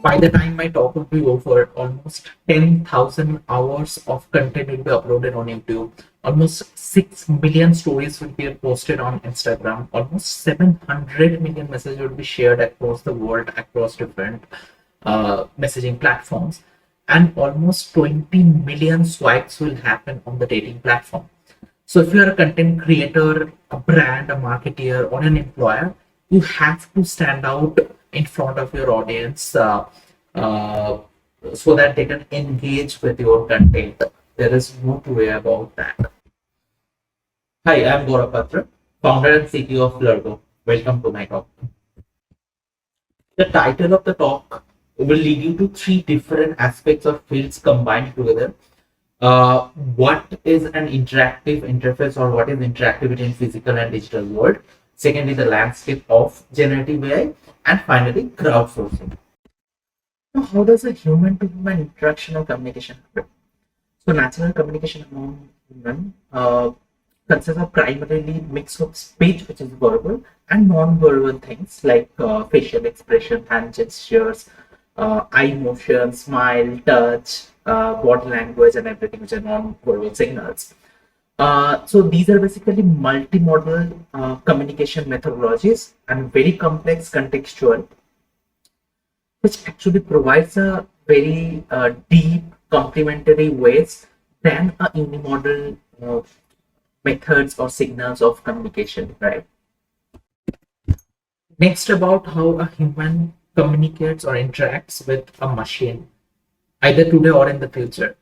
By the time my talk will be over, almost 10,000 hours of content will be uploaded on YouTube. Almost 6 million stories will be posted on Instagram. Almost 700 million messages will be shared across the world, across different messaging platforms. And almost 20 million swipes will happen on the dating platform. So if you are a content creator, a brand, a marketeer, or an employer, you have to stand out in front of your audience uh, so that they can engage with your content. There is no two way about that. Hi, I'm Gaurab Patra, founder and CEO of Largo. Welcome to my talk. The title of the talk will lead you to three different aspects of fields combined together. What is an interactive interface, or what is interactivity in physical and digital world? Secondly, the landscape of generative AI, and finally, crowdsourcing. Now, how does a human to human interaction or communication happen? So, natural communication among human consists of primarily mix of speech, which is verbal, and non-verbal things like facial expression, hand gestures, eye motion, smile, touch, body language, and everything, which are non-verbal signals. So these are basically multimodal communication methodologies and very complex contextual, which actually provides a very deep complementary ways than a unimodal methods or signals of communication, right? Next, about how a human communicates or interacts with a machine, either today or in the future.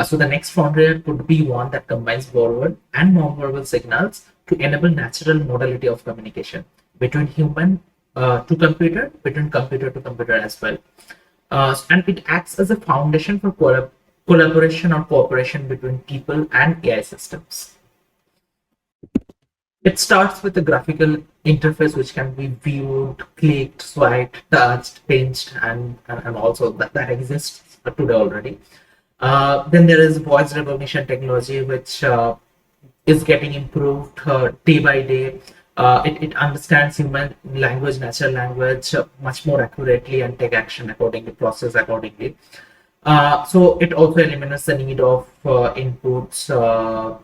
So the next frontier could be one that combines verbal and non-verbal signals to enable natural modality of communication between human to computer, between computer to computer as well. And it acts as a foundation for collaboration or cooperation between people and AI systems. It starts with a graphical interface which can be viewed, clicked, swiped, touched, pinched, and also that exists today already. Then there is voice recognition technology, which is getting improved day by day. It understands human language, natural language much more accurately and take action accordingly, process accordingly. So it also eliminates the need of inputs,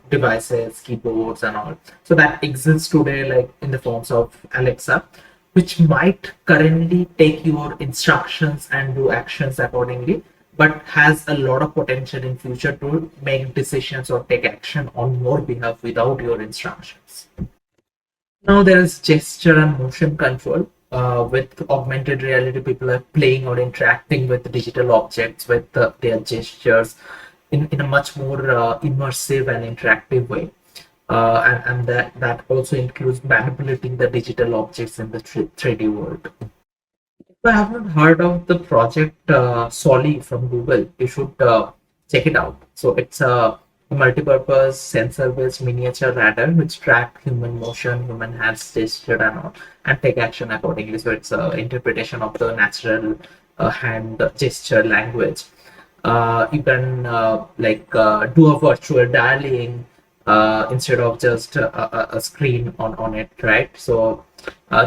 devices, keyboards, and all. So that exists today, like in the forms of Alexa, which might currently take your instructions and do actions accordingly, but has a lot of potential in future to make decisions or take action on your behalf without your instructions. Now there is gesture and motion control. With augmented reality, people are playing or interacting with digital objects with their gestures in a much more immersive and interactive way. And that also includes manipulating the digital objects in the 3D world. If you have not heard of the project Solly from Google, you should check it out. So it's a multi-purpose sensor-based miniature radar which track human motion, human hands gesture, and all, and take action accordingly. So it's an interpretation of the natural hand gesture language. You can do a virtual dialing instead of just a screen on it, right? So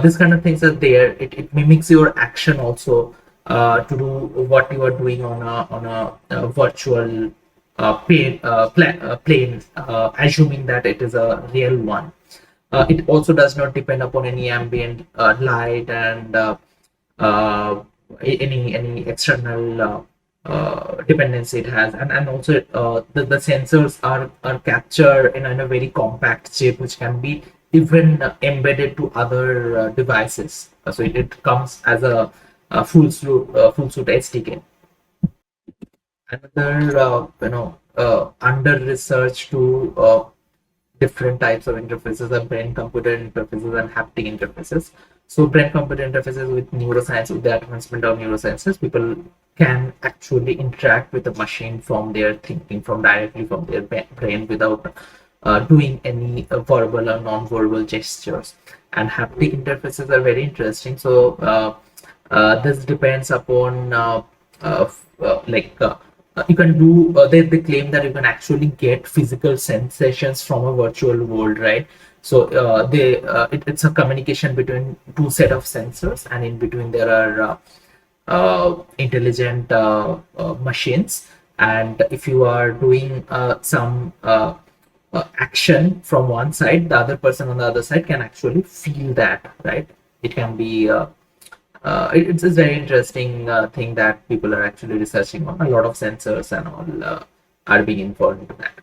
this kind of things are there. It mimics your action also to do what you are doing on a virtual plane, assuming that it is a real one. It also does not depend upon any ambient light and any external dependency it has, and also the sensors are captured in a very compact chip which can be even embedded to other devices. So it comes as a full suit SDK. Another under research to different types of interfaces are brain computer interfaces and haptic interfaces. So brain computer interfaces with neuroscience, with the advancement of neurosciences, people can actually interact with the machine from their thinking, from directly from their brain without doing any verbal or non-verbal gestures. And haptic interfaces are very interesting. So this depends upon you can do they claim that you can actually get physical sensations from a virtual world, right? So it's a communication between two set of sensors, and in between there are intelligent machines, and if you are doing some action from one side, the other person on the other side can actually feel that, right? It can be it's a very interesting thing that people are actually researching on. A lot of sensors and all are being involved into that.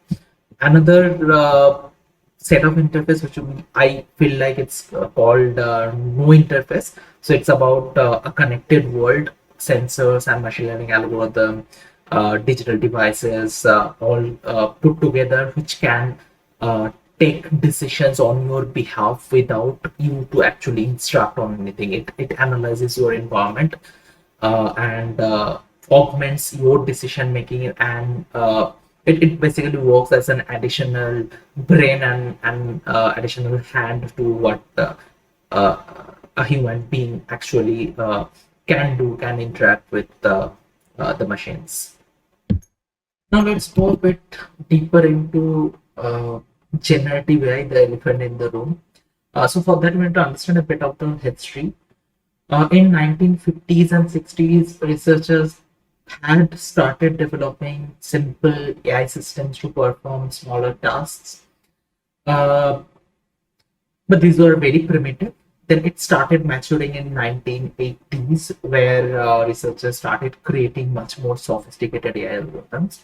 Another set of interface which I feel like it's called no interface. So it's about a connected world, sensors and machine learning algorithm, digital devices, all put together, which can uh, take decisions on your behalf without you to actually instruct on anything. It analyzes your environment and augments your decision making, and it basically works as an additional brain and additional hand to what uh, a human being actually can interact with the machines. Now let's go a bit deeper into generative AI, the elephant in the room. So for that, we need to understand a bit of the history. In 1950s and 60s, researchers had started developing simple AI systems to perform smaller tasks, uh, but these were very primitive. Then it started maturing in 1980s, where researchers started creating much more sophisticated AI algorithms.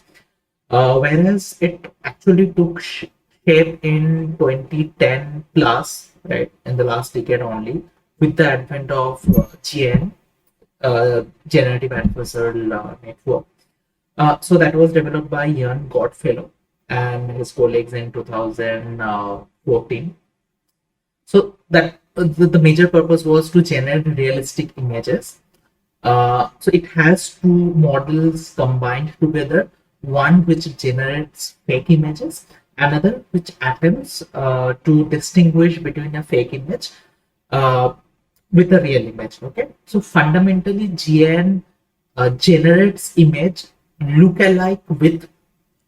Whereas it actually took shape in 2010 plus, right, in the last decade only, with the advent of GN, Generative Adversarial Network. So that was developed by Ian Godfellow and his colleagues in 2014. So that the major purpose was to generate realistic images. So it has two models combined together, one which generates fake images, another which attempts to distinguish between a fake image uh, with a real image. Okay, so fundamentally, GN generates image look-alike with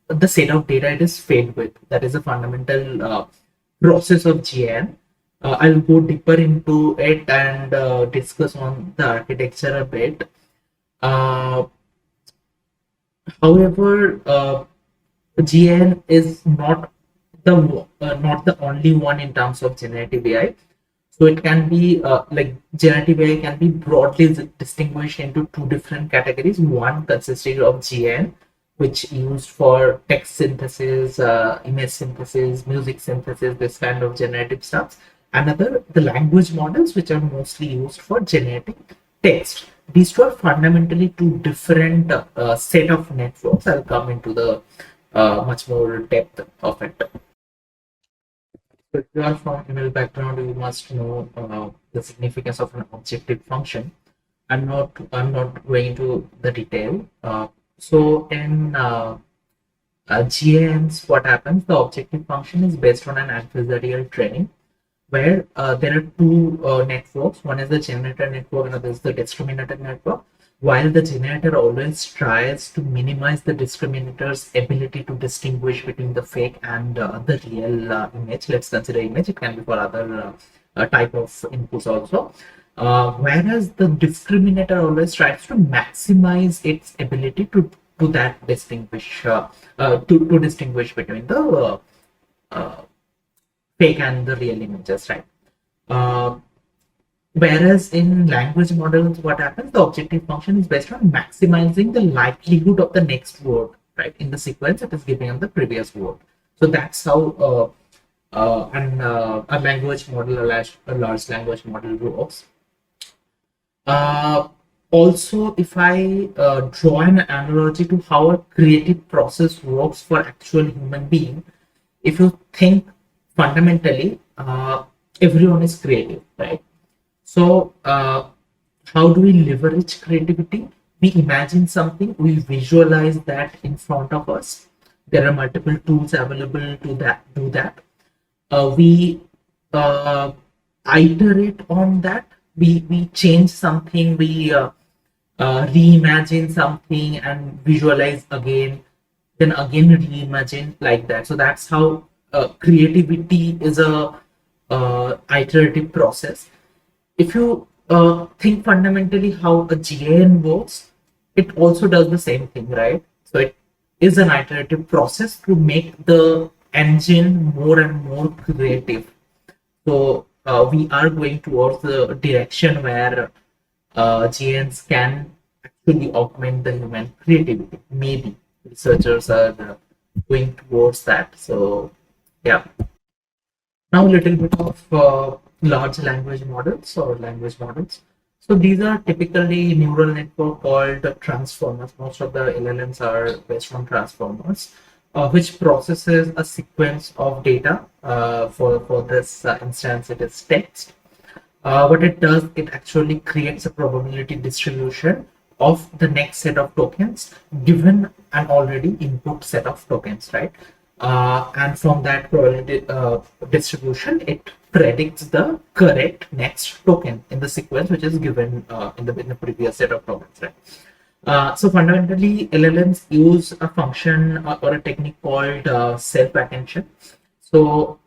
the set of data it is fed with. That is a fundamental process of GN. I'll go deeper into it and discuss on the architecture a bit. Uh, However, GN is not the only one in terms of generative AI. So it can be like generative AI can be broadly distinguished into two different categories. One consisting of GN, which used for text synthesis, image synthesis, music synthesis, this kind of generative stuff. Another, the language models, which are mostly used for generating text. These two are fundamentally two different set of networks. I'll come into the much more depth of it. So if you are from ML background, you must know the significance of an objective function. I'm not going into the detail. So in GANs, what happens? The objective function is based on an adversarial training, where there are two networks. One is the generator network, another is the discriminator network. While the generator always tries to minimize the discriminator's ability to distinguish between the fake and the real image. Let's consider image. It can be for other type of inputs also. Whereas the discriminator always tries to maximize its ability to that distinguish to distinguish between the fake and the real images, right? Uh, Whereas in language models, what happens? The objective function is based on maximizing the likelihood of the next word, right? In the sequence, it is giving on the previous word. So that's how a language model, a large language model works. Uh, Also, if I draw an analogy to how a creative process works for actual human being, if you think fundamentally, everyone is creative, right? So, how do we leverage creativity? We imagine something, we visualize that in front of us. There are multiple tools available to that do that. We uh, iterate on that. We change something. We reimagine something and visualize again, then again reimagine, like that. So that's how creativity is a iterative process. If you think fundamentally how a GAN works, it also does the same thing, right? So it is an iterative process to make the engine more and more creative. So we are going towards the direction where GNs can actually augment the human creativity. Maybe researchers are going towards that. So yeah. Now a little bit of large language models or language models. So these are typically neural network called transformers. Most of the LLMs are based on transformers, which processes a sequence of data. For this instance, it is text. What it does, it actually creates a probability distribution of the next set of tokens given an already input set of tokens, right? And from that probability distribution, it predicts the correct next token in the sequence which is given in the previous set of tokens, right? So fundamentally, LLMs use a function or a technique called self-attention. So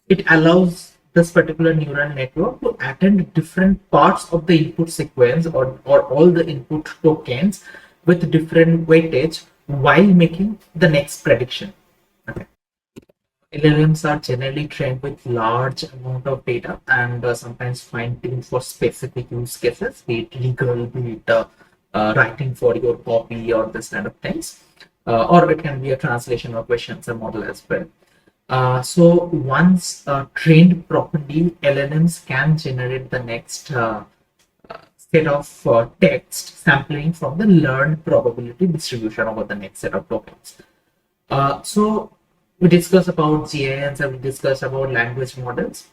it allows this particular neural network to attend different parts of the input sequence or all the input tokens with different weightage while making the next prediction. Okay. LLMs are generally trained with large amount of data and sometimes fine-tuned for specific use cases, be it legal, be it writing for your copy or this kind of things. Or it can be a translation or questions and model as well. So once trained properly, LLMs can generate the next set of text sampling from the learned probability distribution over the next set of tokens. So we discussed about GANs and we discussed about language models.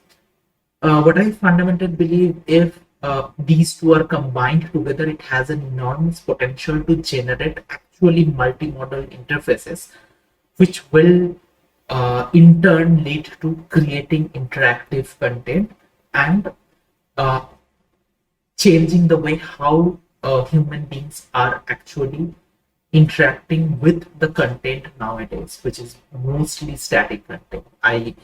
What I fundamentally believe, if these two are combined together, it has an enormous potential to generate actually multimodal interfaces, which will in turn lead to creating interactive content and uh, changing the way how human beings are actually interacting with the content nowadays, which is mostly static content. I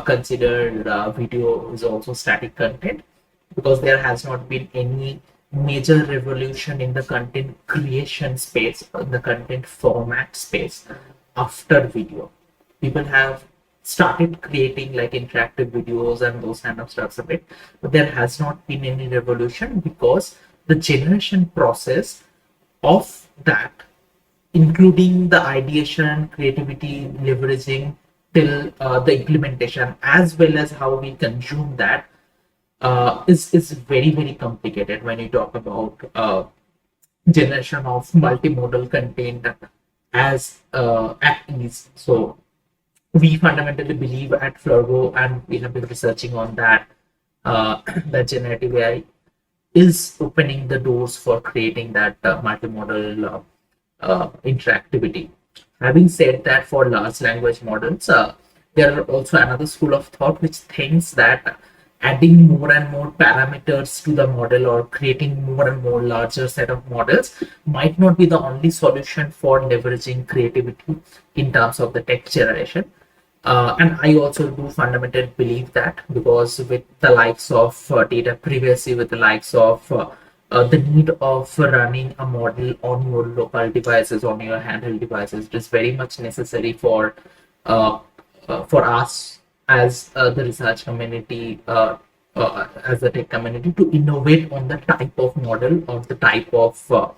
consider video is also static content because there has not been any major revolution in the content creation space, in the content format space after video. People have started creating like interactive videos and those kind of stuff a bit, but there has not been any revolution because the generation process of that, including the ideation, creativity, leveraging till the implementation, as well as how we consume that, is very complicated when you talk about generation of multimodal content as at ease. So we fundamentally believe at Flurgo, and we have been researching on that, that generative AI is opening the doors for creating that multimodal interactivity. Having said that, for large language models, there are also another school of thought which thinks that adding more and more parameters to the model or creating more and more larger set of models might not be the only solution for leveraging creativity in terms of the text generation. And I also do fundamentally believe that, because with the likes of data privacy, with the likes of the need of running a model on your local devices, on your handheld devices, it is very much necessary uh, for us as the research community, as the tech community, to innovate on the type of model or the type of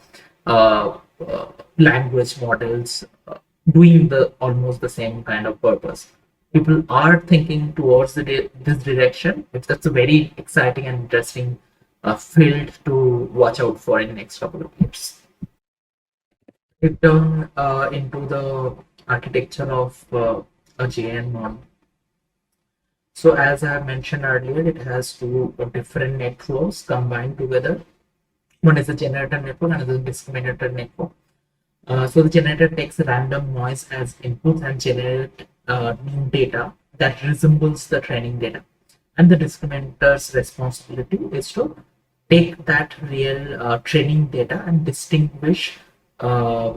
language models doing the almost the same kind of purpose. People are thinking towards this direction. That's a very exciting and interesting field to watch out for in the next couple of years. It down into the architecture of a JN model. So as I have mentioned earlier, it has two different networks combined together. One is the generator network, another is the discriminator network. So the generator takes random noise as input and generate new data that resembles the training data. And the discriminator's responsibility is to take that real training data and distinguish uh,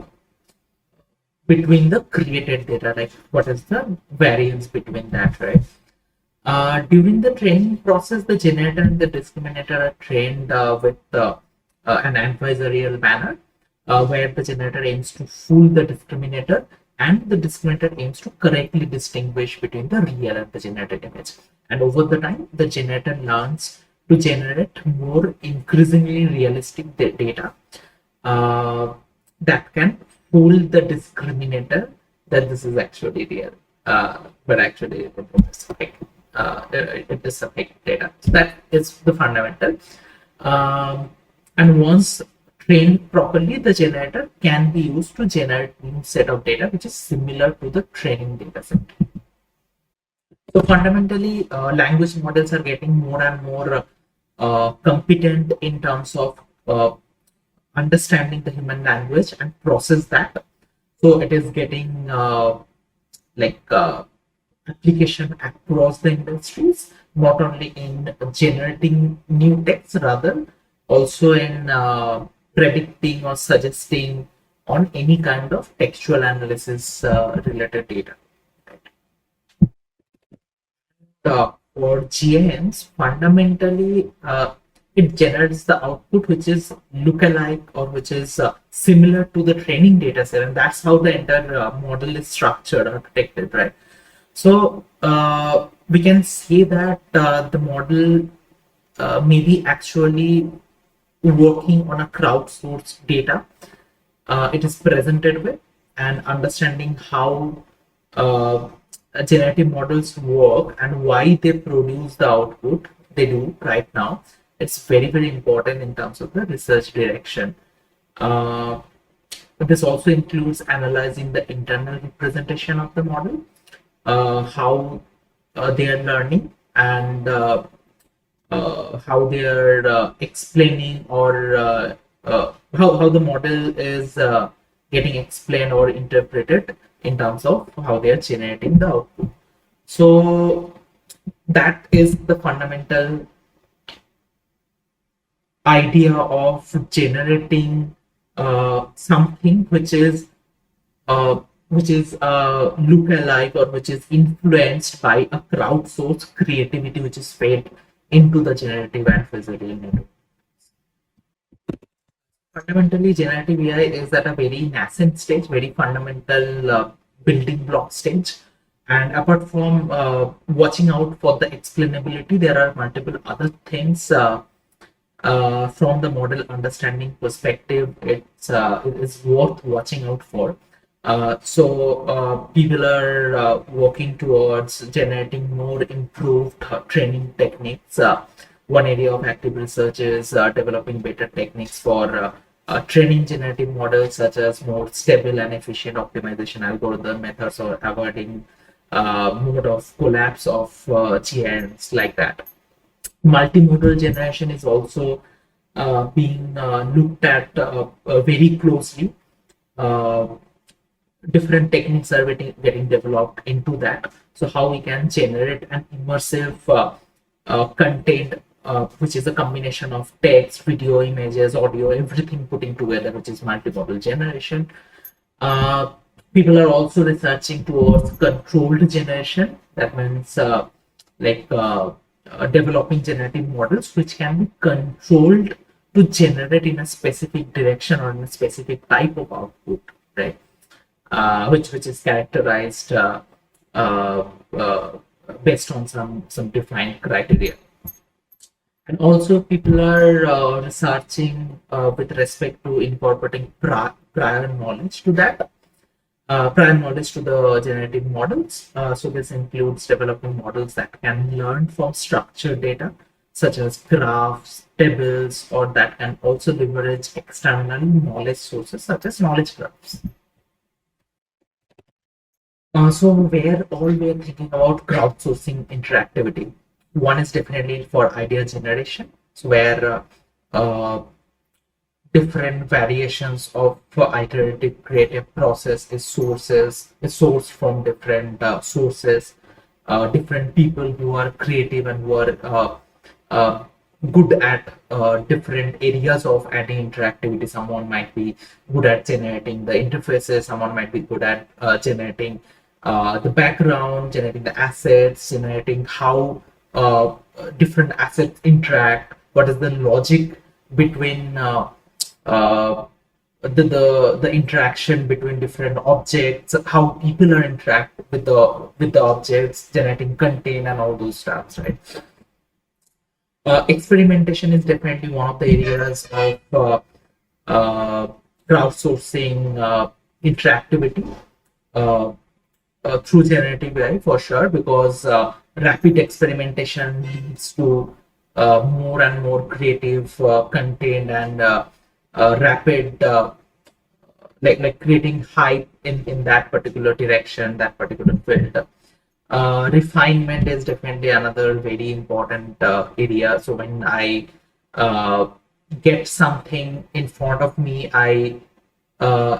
between the created data, like what is the variance between that, right? During the training process, the generator and the discriminator are trained with an adversarial manner, where the generator aims to fool the discriminator and the discriminator aims to correctly distinguish between the real and the generated image. And over the time, the generator learns to generate more increasingly realistic data uh, that can fool the discriminator that this is actually real, but actually it is a fake data. So that is the fundamental. And once trained properly, the generator can be used to generate a new set of data which is similar to the training data set. So fundamentally, language models are getting more and more competent in terms of understanding the human language and process that. So it is getting application across the industries, not only in generating new text, rather also in predicting or suggesting on any kind of textual analysis related data. For GANs, fundamentally, it generates the output which is lookalike or which is similar to the training data set, and that's how the entire model is structured, architected, right? So we can say that the model may be actually working on a crowdsourced data. It is presented with and understanding how generative models work and why they produce the output they do right now. It's very, very important in terms of the research direction. But this also includes analyzing the internal representation of the model, how they are learning, and how they are explaining, or how the model is getting explained or interpreted in terms of how they are generating the output. So that is the fundamental idea of generating something which is look-alike, or which is influenced by a crowdsourced creativity which is fed into the generative and adversarial network. Fundamentally, generative AI is at a very nascent stage, very fundamental building block stage. And apart from watching out for the explainability, there are multiple other things from the model understanding perspective. It is worth watching out for. People are working towards generating more improved training techniques. One area of active research is developing better techniques for training generative models, such as more stable and efficient optimization algorithm methods, or avoiding mode of collapse of GNs, like that. Multimodal generation is also being looked at very closely. Different techniques are getting developed into that. So how we can generate an immersive content, which is a combination of text, video, images, audio, everything putting together, which is multimodal generation. People are also researching towards controlled generation. That means developing generative models which can be controlled to generate in a specific direction or in a specific type of output, right? Which is characterized based on some defined criteria. And also people are researching with respect to incorporating prior knowledge to that, prior knowledge to the generative models. So this includes developing models that can learn from structured data, such as graphs, tables, or that can also leverage external knowledge sources, such as knowledge graphs. So we're thinking about crowdsourcing interactivity. One is definitely for idea generation, so where different variations of iterative creative process is sourced from different sources, different people who are creative and who are good at different areas of adding interactivity. Someone might be good at generating the interfaces, someone might be good at generating the background, generating the assets, generating how different assets interact, what is the logic between uh, the interaction between different objects, how people are interact with the objects, generating content and all those stuff, right? Experimentation is definitely one of the areas of uh, crowdsourcing interactivity uh, through generative AI for sure, because rapid experimentation leads to more and more creative content and rapid like creating hype in that particular direction, that particular field. Refinement is definitely another very important area. So when I uh, get something in front of me, I uh,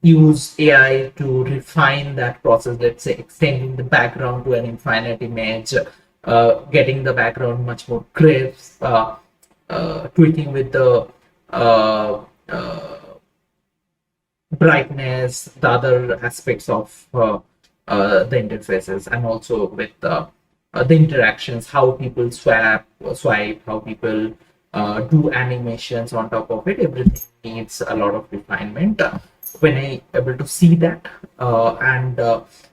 use AI to refine that process. Let's say extending the background to an infinite image, getting the background much more crisp, tweaking with the uh, uh, brightness, the other aspects of the interfaces, and also with the interactions, how people swipe, how people do animations on top of it. Everything needs a lot of refinement. When I able to see that, and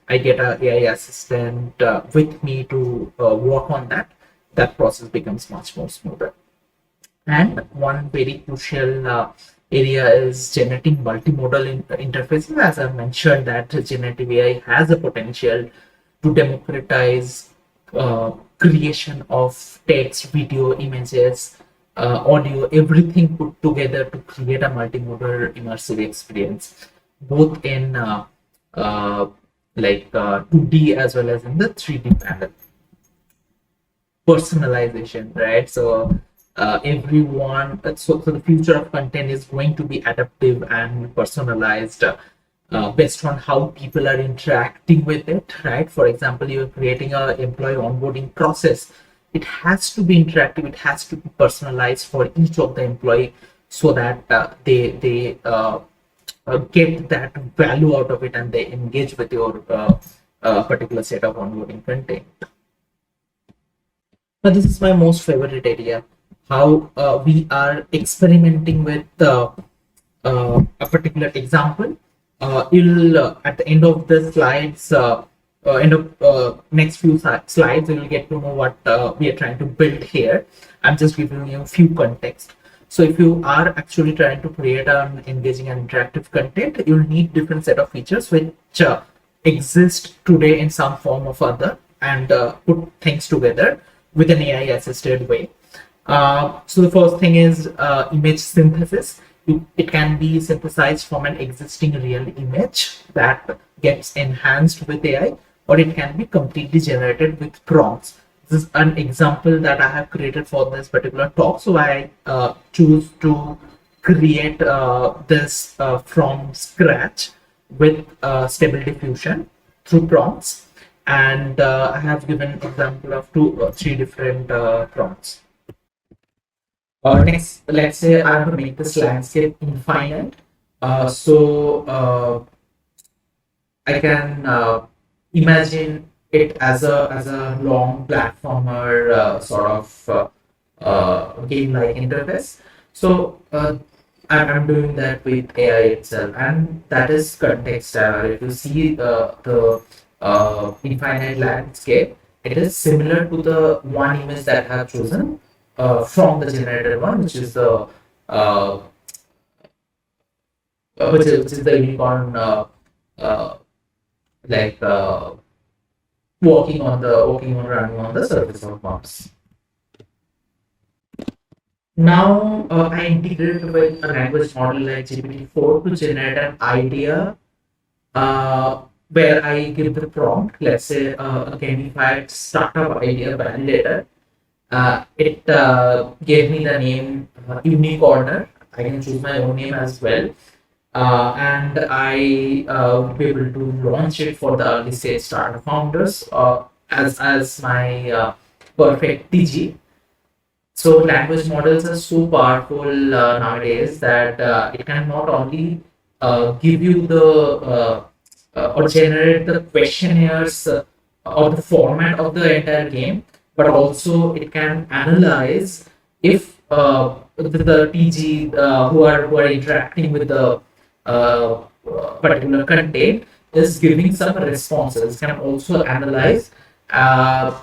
I get a AI assistant with me to work on that, that process becomes much more smoother. And one very crucial area is generating multimodal interfaces. As I mentioned, that generative AI has a potential to democratize creation of text, video, images, audio, everything put together to create a multimodal immersive experience, both in like 2D as well as in the 3D panel. Personalization, right? So everyone, so the future of content is going to be adaptive and personalized based on how people are interacting with it, right? For example, you're creating a employee onboarding process. It has to be interactive. It has to be personalized for each of the employee, so that they get that value out of it and they engage with your particular set of onboarding content. But this is my most favorite area, how we are experimenting with a particular example. You'll at the end of the slides, end of next few slides, you will get to know what we are trying to build here. I'm just giving you a few context. So if you are actually trying to create an engaging and interactive content, you'll need different set of features which exist today in some form or other, and put things together with an AI assisted way. So the first thing is image synthesis. It can be synthesized from an existing real image that gets enhanced with AI, or it can be completely generated with prompts. This is an example that I have created for this particular talk. So I choose to create this from scratch with stable diffusion through prompts, and I have given an example of two or three different prompts. Next, let's say I want to make this landscape infinite. I can imagine it as a long platformer sort of game-like interface. So I'm doing that with AI itself, and that is context. If you see the infinite landscape, it is similar to the one image that I have chosen from the generated one, which is the which is the unicorn uh, like walking on running on the surface of Mars. Now I integrate with a language model like GPT-4 to generate an idea where I give the prompt, let's say a gamified startup idea validator. It gave me the name Unicorner. I can choose my own name as well. And I will be able to launch it for the early stage startup founders as my perfect TG. So language models are so powerful nowadays that it can not only give you the or generate the questionnaires or the format of the entire game, but also it can analyze if the TG who are interacting with the uh, particular content is giving some responses. Can also analyze, uh,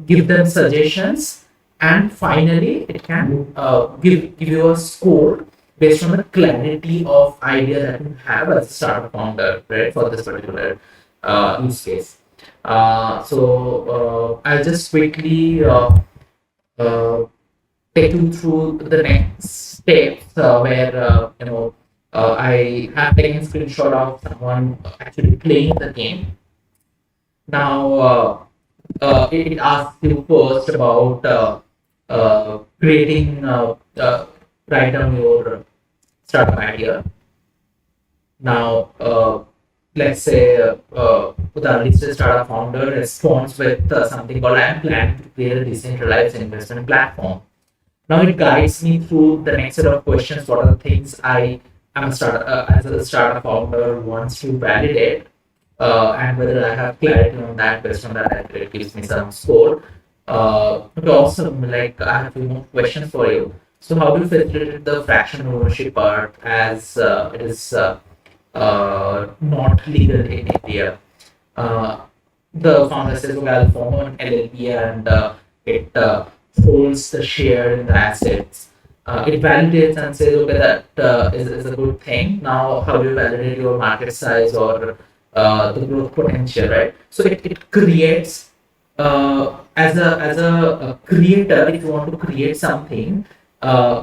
give them suggestions, and finally it can give you a score based on the clarity of idea that you have as a startup founder, right, for this particular use case. I'll just quickly uh, take you through the next steps where I have taken a screenshot of someone actually playing the game. Now, it asks you first about creating, write down your startup idea. Now, let's say the early stage startup founder responds with something called "I'm planning to create a decentralized investment platform." Now it guides me through the next set of questions. What are the things I am a start as a startup founder wants to validate, and whether I have clarity on that. Based on that, it gives me some score. But also, like, I have a few more questions for you. So, how do you facilitate the fractional ownership part, as it is not legal in India? Uh, the founder says, "Okay, I'll form an LLP and it holds the share in the assets." It validates and says, "Okay, that is a good thing." Now, how do you validate your market size or the growth potential, right? So it creates, as a creator, if you want to create something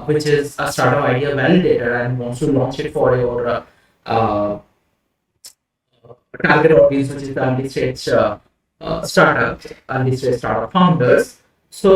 which is a startup idea validator and wants to launch it for your uh, target audience, which is the early stage startups, early stage startup founders. So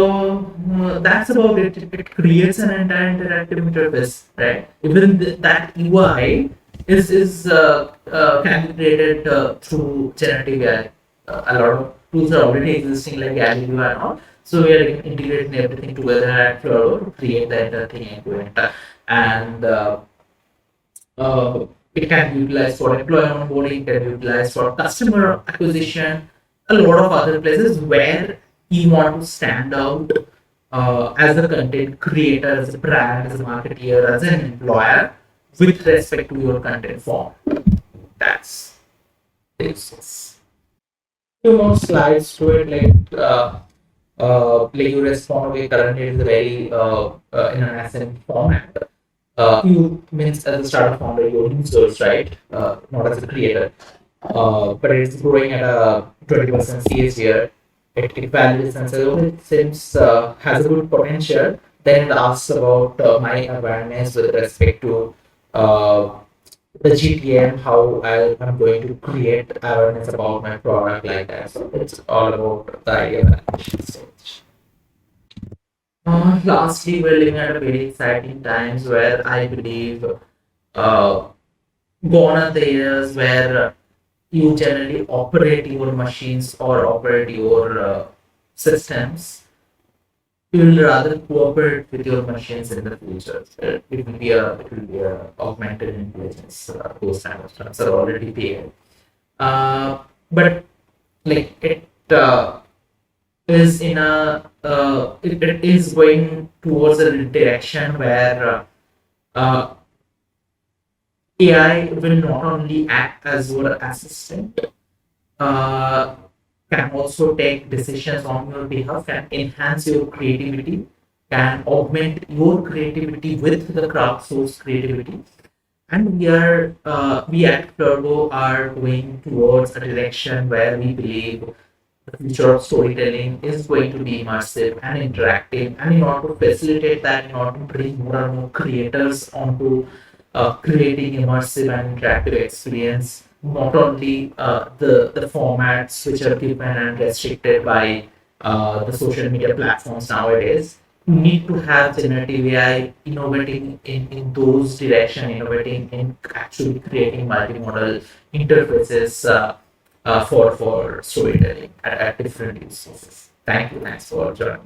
that's about it. It creates an entire interactive interface, right? Even that UI can be created through generative AI. A lot of tools are already existing, like Galileo and all. So we are integrating everything together at Floro to create the entire thing end to end. And it can be utilized for employee onboarding, can be utilized for customer acquisition, a lot of other places where you want to stand out as a content creator, as a brand, as a marketeer, as an employer with respect to your content form. That's this. Few more slides to it, like you respond, okay, currently it's a very in an ascent format. You means as a startup founder, your users, right? Not as a creator. But it's growing at a 20% CAGR. It validates and says, okay, it seems has a good potential. Then it asks about my awareness with respect to uh, the GTM, how I'm going to create awareness about my product like that. So it's all about the idea validation stage. Lastly, we're living at a very exciting times where I believe uh, gone are the years where you generally operate your machines or operate your systems. You will rather cooperate with your machines in the future. It will be a augmented intelligence. Those kind of stuff are already there. But like it is going towards a direction where AI will not only act as your assistant, uh, can also take decisions on your behalf, can enhance your creativity, can augment your creativity with the crowdsourced creativity. And we at Turbo are going towards a direction where we believe the future of storytelling is going to be immersive and interactive. And in order to facilitate that, in order to bring more and more creators onto creating immersive and interactive experience, not only the formats which are given and restricted by the social media platforms nowadays, you need to have generative AI innovating in those direction, innovating in actually creating multimodal interfaces for storytelling at different use cases. Thank you. Thanks for joining.